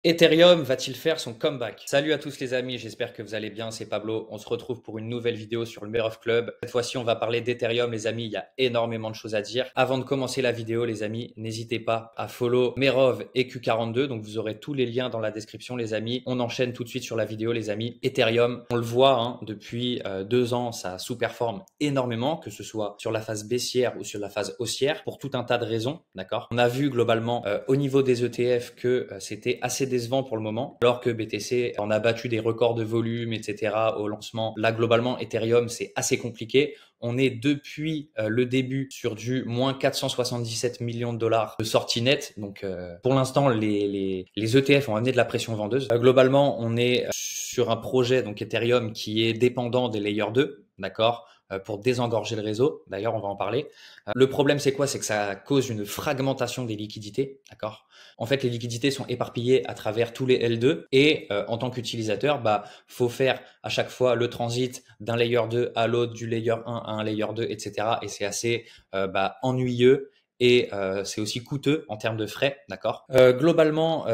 Ethereum va-t-il faire son comeback? Salut à tous les amis, j'espère que vous allez bien, c'est Pablo. On se retrouve pour une nouvelle vidéo sur le Meilleur Club. Cette fois-ci, on va parler d'Ethereum, les amis. Il y a énormément de choses à dire. Avant de commencer la vidéo, les amis, n'hésitez pas à follow Merov et Q42. Donc, vous aurez tous les liens dans la description, les amis. On enchaîne tout de suite sur la vidéo, les amis. Ethereum, on le voit, hein, depuis 2 ans, ça sous-performe énormément, que ce soit sur la phase baissière ou sur la phase haussière, pour tout un tas de raisons, d'accord? On a vu globalement au niveau des ETF que c'était assez décevant pour le moment, alors que BTC en a battu des records de volume, etc. au lancement. Là, globalement, Ethereum, c'est assez compliqué. On est depuis le début sur du moins 477 millions de dollars de sortie nette. Donc, pour l'instant, les ETF ont amené de la pression vendeuse. Globalement, on est sur un projet, donc Ethereum, qui est dépendant des Layer 2, d'accord, pour désengorger le réseau. D'ailleurs, on va en parler. Le problème, c'est quoi? C'est que ça cause une fragmentation des liquidités, d'accord? En fait, les liquidités sont éparpillées à travers tous les L2 et en tant qu'utilisateur, faut faire à chaque fois le transit d'un layer 2 à l'autre, du layer 1 à un layer 2, etc. Et c'est assez ennuyeux. Et c'est aussi coûteux en termes de frais, d'accord. Globalement,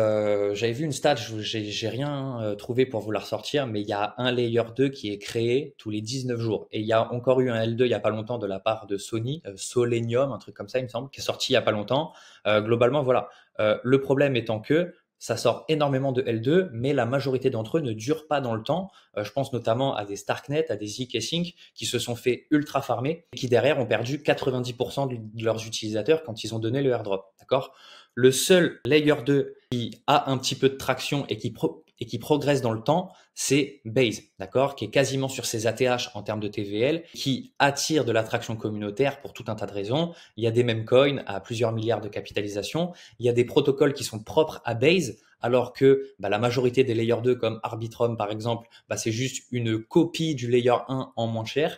j'avais vu une stat, j'ai rien trouvé pour vous la ressortir, mais il y a un layer 2 qui est créé tous les 19 jours. Et il y a encore eu un L2 il y a pas longtemps de la part de Sony, Solenium, un truc comme ça, il me semble, qui est sorti il y a pas longtemps. Globalement, voilà. Le problème étant que ça sort énormément de L2, mais la majorité d'entre eux ne durent pas dans le temps. Je pense notamment à des Starknet, à des zk-Sync qui se sont fait ultra farmer et qui derrière ont perdu 90% de leurs utilisateurs quand ils ont donné le airdrop. D'accord? Le seul layer 2 qui a un petit peu de traction et qui progresse dans le temps, c'est Base, d'accord, qui est quasiment sur ses ATH en termes de TVL, qui attire de l'attraction communautaire pour tout un tas de raisons. Il y a des meme coins à plusieurs milliards de capitalisation. Il y a des protocoles qui sont propres à Base, alors que la majorité des Layer 2, comme Arbitrum par exemple, c'est juste une copie du Layer 1 en moins cher.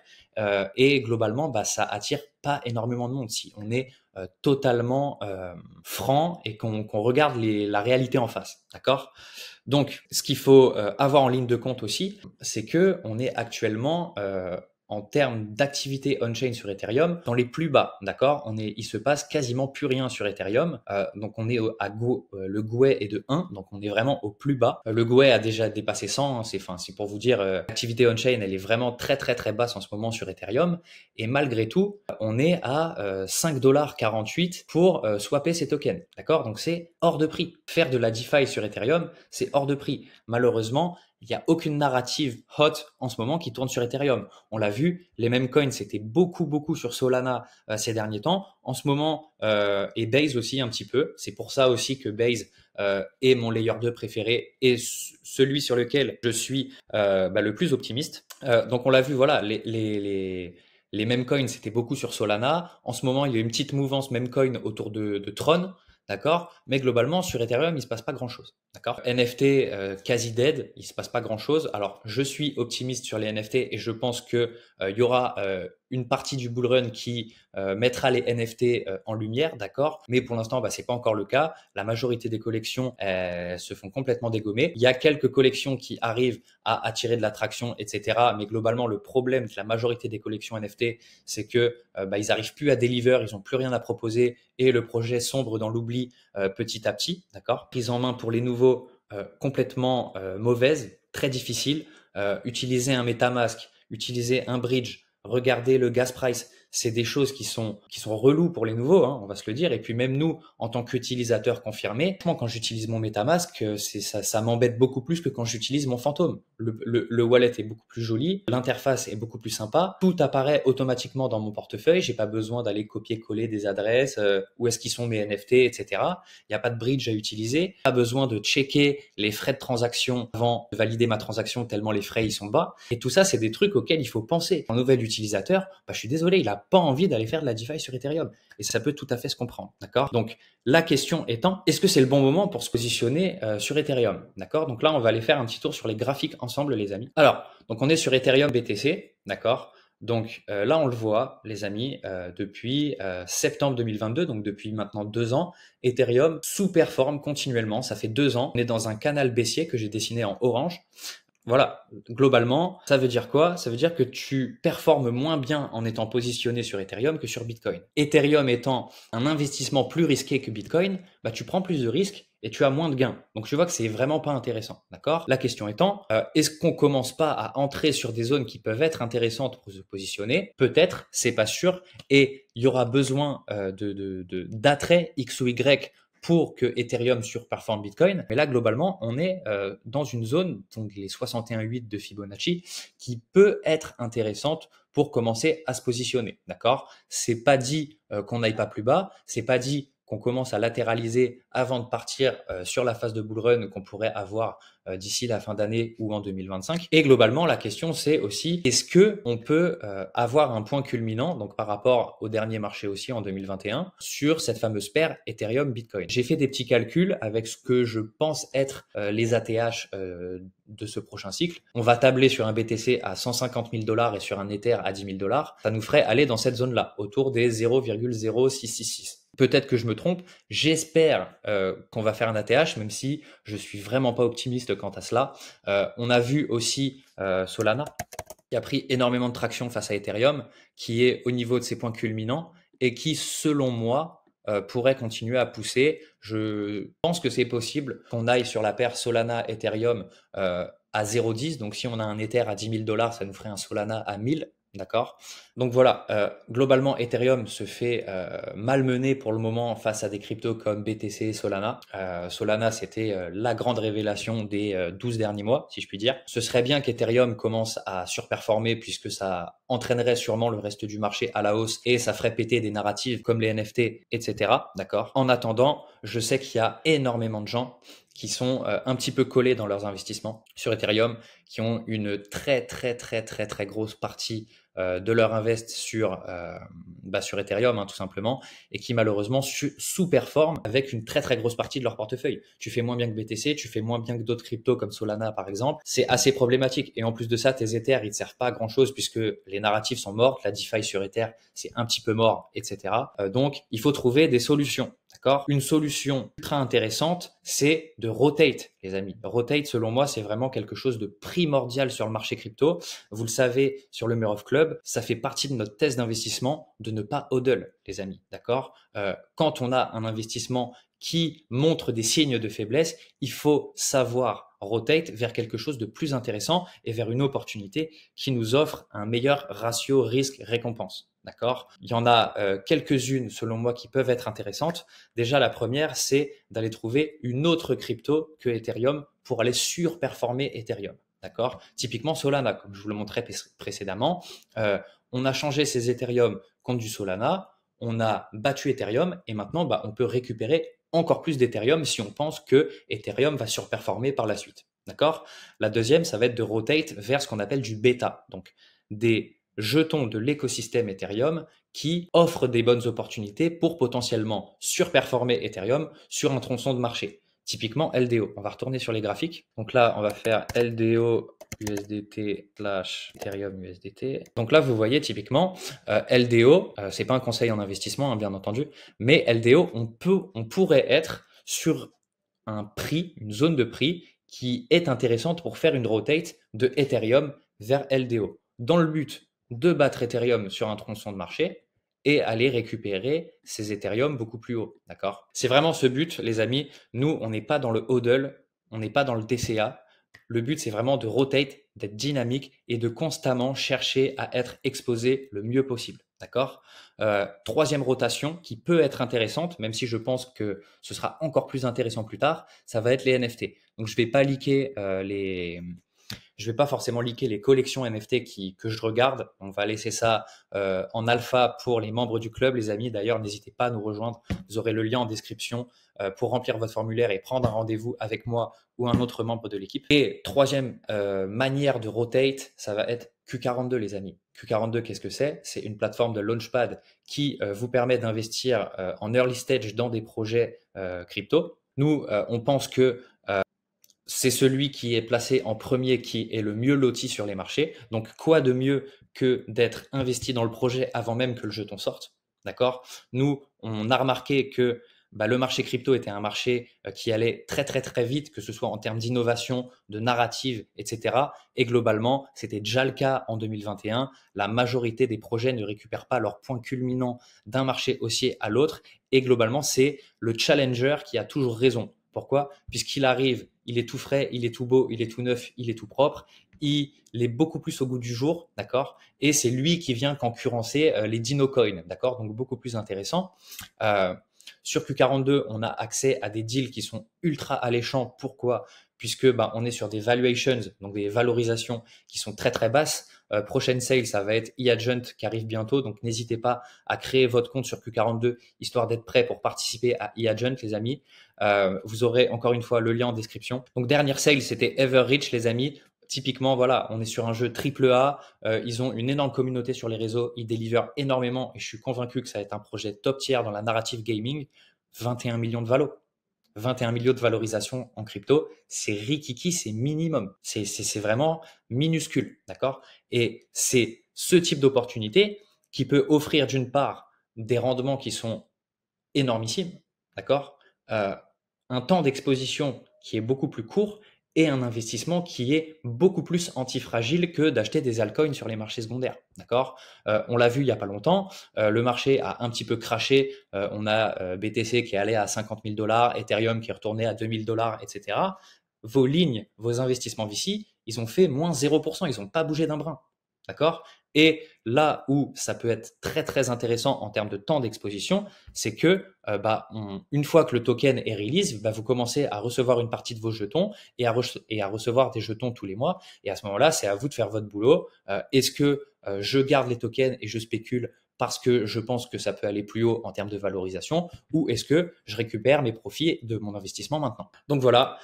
Et globalement, ça attire pas énormément de monde. Si on est totalement franc et qu'on regarde la réalité en face, d'accord? Donc, ce qu'il faut avoir en ligne de compte aussi, c'est que on est actuellement en termes d'activité on-chain sur Ethereum dans les plus bas, d'accord? Il se passe quasiment plus rien sur Ethereum. Donc, on est le GUE est de 1, donc on est vraiment au plus bas. Le GUE a déjà dépassé 100. C'est pour vous dire, l'activité on-chain, elle est vraiment très très très basse en ce moment sur Ethereum. Et malgré tout, on est à 5,48 $ pour swapper ces tokens, d'accord? Donc, c'est hors de prix. Faire de la DeFi sur Ethereum, c'est hors de prix. Malheureusement, il n'y a aucune narrative hot en ce moment qui tourne sur Ethereum. On l'a vu, les mêmes coins, c'était beaucoup sur Solana ces derniers temps. En ce moment, et Base aussi un petit peu. C'est pour ça aussi que Base est mon layer 2 préféré et celui sur lequel je suis le plus optimiste. Donc on l'a vu, voilà, les meme coins, c'était beaucoup sur Solana. En ce moment, il y a une petite mouvance meme coin autour de Tron. D'accord? Mais globalement, sur Ethereum, il se passe pas grand-chose. D'accord? NFT quasi dead, il se passe pas grand-chose. Alors, je suis optimiste sur les NFT et je pense que il y aura une partie du bull run qui mettra les NFT en lumière, d'accord? Mais pour l'instant, c'est pas encore le cas. La majorité des collections se font complètement dégommer. Il y a quelques collections qui arrivent à attirer de l'attraction, etc. Mais globalement, le problème de la majorité des collections NFT, c'est que ils arrivent plus à deliver, ils ont plus rien à proposer et le projet sombre dans l'oubli petit à petit, d'accord? Prise en main pour les nouveaux complètement mauvaise, très difficile. Utiliser un MetaMask, utiliser un bridge, regarder le gas price, c'est des choses qui sont reloues pour les nouveaux, hein, on va se le dire. Et puis même nous, en tant qu'utilisateurs confirmés, quand j'utilise mon MetaMask, ça m'embête beaucoup plus que quand j'utilise mon fantôme. Le wallet est beaucoup plus joli, l'interface est beaucoup plus sympa, tout apparaît automatiquement dans mon portefeuille, j'ai pas besoin d'aller copier-coller des adresses, où est-ce qu'ils sont mes NFT, etc. Il n'y a pas de bridge à utiliser, pas besoin de checker les frais de transaction avant de valider ma transaction tellement les frais ils sont bas. Et tout ça, c'est des trucs auxquels il faut penser. Un nouvel utilisateur, je suis désolé, il a pas envie d'aller faire de la DeFi sur Ethereum. Et ça peut tout à fait se comprendre, d'accord? Donc, la question étant, est-ce que c'est le bon moment pour se positionner sur Ethereum, d'accord? Donc là, on va aller faire un petit tour sur les graphiques ensemble, les amis. Alors, donc on est sur Ethereum BTC, d'accord? Donc là, on le voit, les amis, depuis septembre 2022, donc depuis maintenant 2 ans, Ethereum sous-performe continuellement. Ça fait 2 ans. On est dans un canal baissier que j'ai dessiné en orange. Voilà, globalement, ça veut dire quoi? Ça veut dire que tu performes moins bien en étant positionné sur Ethereum que sur Bitcoin. Ethereum étant un investissement plus risqué que Bitcoin, tu prends plus de risques et tu as moins de gains. Donc, je vois que c'est vraiment pas intéressant, d'accord? La question étant, est-ce qu'on commence pas à entrer sur des zones qui peuvent être intéressantes pour se positionner? Peut-être, c'est pas sûr, et il y aura besoin d'attrait X ou Y pour que Ethereum surperforme Bitcoin. Mais là, globalement, on est dans une zone, donc les 61,8 de Fibonacci, qui peut être intéressante pour commencer à se positionner, d'accord? C'est pas dit qu'on n'aille pas plus bas, c'est pas dit qu'on commence à latéraliser avant de partir sur la phase de bull run qu'on pourrait avoir d'ici la fin d'année ou en 2025. Et globalement, la question c'est aussi, est-ce que on peut avoir un point culminant, donc par rapport au dernier marché aussi en 2021, sur cette fameuse paire Ethereum-Bitcoin? J'ai fait des petits calculs avec ce que je pense être les ATH de ce prochain cycle. On va tabler sur un BTC à 150 000 $ et sur un Ether à 10 000 $. Ça nous ferait aller dans cette zone-là, autour des 0,0666. Peut-être que je me trompe. J'espère qu'on va faire un ATH, même si je suis vraiment pas optimiste quant à cela. On a vu aussi Solana qui a pris énormément de traction face à Ethereum, qui est au niveau de ses points culminants et qui, selon moi, pourrait continuer à pousser. Je pense que c'est possible qu'on aille sur la paire Solana-Ethereum à 0,10. Donc, si on a un Ether à 10 000 $, ça nous ferait un Solana à 1000. D'accord. Donc voilà, globalement, Ethereum se fait malmener pour le moment face à des cryptos comme BTC et Solana. Solana, c'était la grande révélation des 12 derniers mois, si je puis dire. Ce serait bien qu'Ethereum commence à surperformer puisque ça entraînerait sûrement le reste du marché à la hausse et ça ferait péter des narratives comme les NFT, etc. D'accord. En attendant, je sais qu'il y a énormément de gens qui sont un petit peu collés dans leurs investissements sur Ethereum, qui ont une très grosse partie de leur invest sur Ethereum, tout simplement, et qui malheureusement sous-performent avec une très grosse partie de leur portefeuille. Tu fais moins bien que BTC, tu fais moins bien que d'autres cryptos comme Solana par exemple. C'est assez problématique. Et en plus de ça, tes Ethers, ils ne servent pas à grand chose puisque les narratifs sont mortes, la DeFi sur Ether, c'est un petit peu mort, etc. Donc, il faut trouver des solutions. D'accord. Une solution ultra intéressante, c'est de rotate, les amis. Rotate, selon moi, c'est vraiment quelque chose de primordial sur le marché crypto. Vous le savez, sur le Murov Club, ça fait partie de notre thèse d'investissement de ne pas hodl, les amis. D'accord. Quand on a un investissement qui montre des signes de faiblesse, il faut savoir rotate vers quelque chose de plus intéressant et vers une opportunité qui nous offre un meilleur ratio risque-récompense. D'accord. Il y en a quelques-unes, selon moi, qui peuvent être intéressantes. Déjà, la première, c'est d'aller trouver une autre crypto que Ethereum pour aller surperformer Ethereum. D'accord. Typiquement Solana, comme je vous le montrais précédemment, on a changé ses Ethereum contre du Solana, on a battu Ethereum et maintenant, on peut récupérer encore plus d'Ethereum si on pense que Ethereum va surperformer par la suite. D'accord. La deuxième, ça va être de rotate vers ce qu'on appelle du bêta, donc des jetons de l'écosystème Ethereum qui offrent des bonnes opportunités pour potentiellement surperformer Ethereum sur un tronçon de marché. Typiquement LDO. On va retourner sur les graphiques. Donc là, on va faire LDO USDT / Ethereum USDT. Donc là, vous voyez typiquement LDO, c'est pas un conseil en investissement, bien entendu, mais LDO, on pourrait être sur un prix, une zone de prix qui est intéressante pour faire une rotate de Ethereum vers LDO, dans le but de battre Ethereum sur un tronçon de marché et aller récupérer ces Ethereum beaucoup plus haut. D'accord. C'est vraiment ce but, les amis. Nous, on n'est pas dans le hodl, on n'est pas dans le DCA. Le but, c'est vraiment de rotate, d'être dynamique et de constamment chercher à être exposé le mieux possible. D'accord. Troisième rotation qui peut être intéressante, même si je pense que ce sera encore plus intéressant plus tard, ça va être les NFT. Donc, je vais pas liker je vais pas forcément liker les collections NFT que je regarde. On va laisser ça en alpha pour les membres du club, les amis. D'ailleurs, n'hésitez pas à nous rejoindre. Vous aurez le lien en description pour remplir votre formulaire et prendre un rendez-vous avec moi ou un autre membre de l'équipe. Et troisième manière de rotate, ça va être Q42, les amis. Q42, qu'est-ce que c'est? C'est une plateforme de launchpad qui vous permet d'investir en early stage dans des projets crypto. Nous, on pense que c'est celui qui est placé en premier qui est le mieux loti sur les marchés. Donc, quoi de mieux que d'être investi dans le projet avant même que le jeton sorte? D'accord. Nous, on a remarqué que le marché crypto était un marché qui allait très vite, que ce soit en termes d'innovation, de narrative, etc. Et globalement, c'était déjà le cas en 2021. La majorité des projets ne récupèrent pas leur point culminant d'un marché haussier à l'autre. Et globalement, c'est le challenger qui a toujours raison. Pourquoi? Puisqu'il arrive, il est tout frais, il est tout beau, il est tout neuf, il est tout propre. Il est beaucoup plus au goût du jour, d'accord? Et c'est lui qui vient concurrencer les Dino Coins, d'accord? Donc beaucoup plus intéressant. Sur Q42, on a accès à des deals qui sont ultra alléchants. Pourquoi? Puisque on est sur des valuations, donc des valorisations qui sont très très basses. Prochaine sale, ça va être eAgent qui arrive bientôt, donc n'hésitez pas à créer votre compte sur Q42 histoire d'être prêt pour participer à eAgent, les amis. Vous aurez encore une fois le lien en description. Donc dernière sale, c'était Everreach, les amis. Typiquement, voilà, on est sur un jeu triple A. Ils ont une énorme communauté sur les réseaux. Ils délivrent énormément et je suis convaincu que ça va être un projet top tier dans la narrative gaming. 21 millions de valo. 21 millions de valorisation en crypto, c'est rikiki, c'est minimum. C'est vraiment minuscule, d'accord? Et c'est ce type d'opportunité qui peut offrir d'une part des rendements qui sont énormissimes, d'accord? Un temps d'exposition qui est beaucoup plus court et un investissement qui est beaucoup plus antifragile que d'acheter des altcoins sur les marchés secondaires, d'accord? On l'a vu il n'y a pas longtemps, le marché a un petit peu craché, on a BTC qui est allé à 50 000 $, Ethereum qui est retourné à 2 000 $, etc. Vos lignes, vos investissements VC, ils ont fait moins 0%, ils n'ont pas bougé d'un brin, d'accord? Et là où ça peut être très très intéressant en termes de temps d'exposition, c'est que une fois que le token est release, vous commencez à recevoir une partie de vos jetons et à recevoir des jetons tous les mois. Et à ce moment-là, c'est à vous de faire votre boulot. Est-ce que je garde les tokens et je spécule parce que je pense que ça peut aller plus haut en termes de valorisation, ou est-ce que je récupère mes profits de mon investissement maintenant? Donc voilà.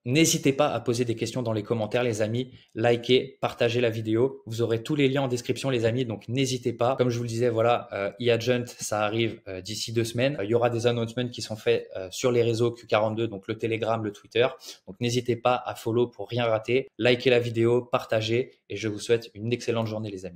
N'hésitez pas à poser des questions dans les commentaires, les amis. Likez, partagez la vidéo. Vous aurez tous les liens en description, les amis. Donc, n'hésitez pas. Comme je vous le disais, voilà, eAgent, ça arrive d'ici 2 semaines. Il y aura des announcements qui sont faits sur les réseaux Q42, donc le Telegram, le Twitter. Donc, n'hésitez pas à follow pour rien rater. Likez la vidéo, partagez et je vous souhaite une excellente journée, les amis.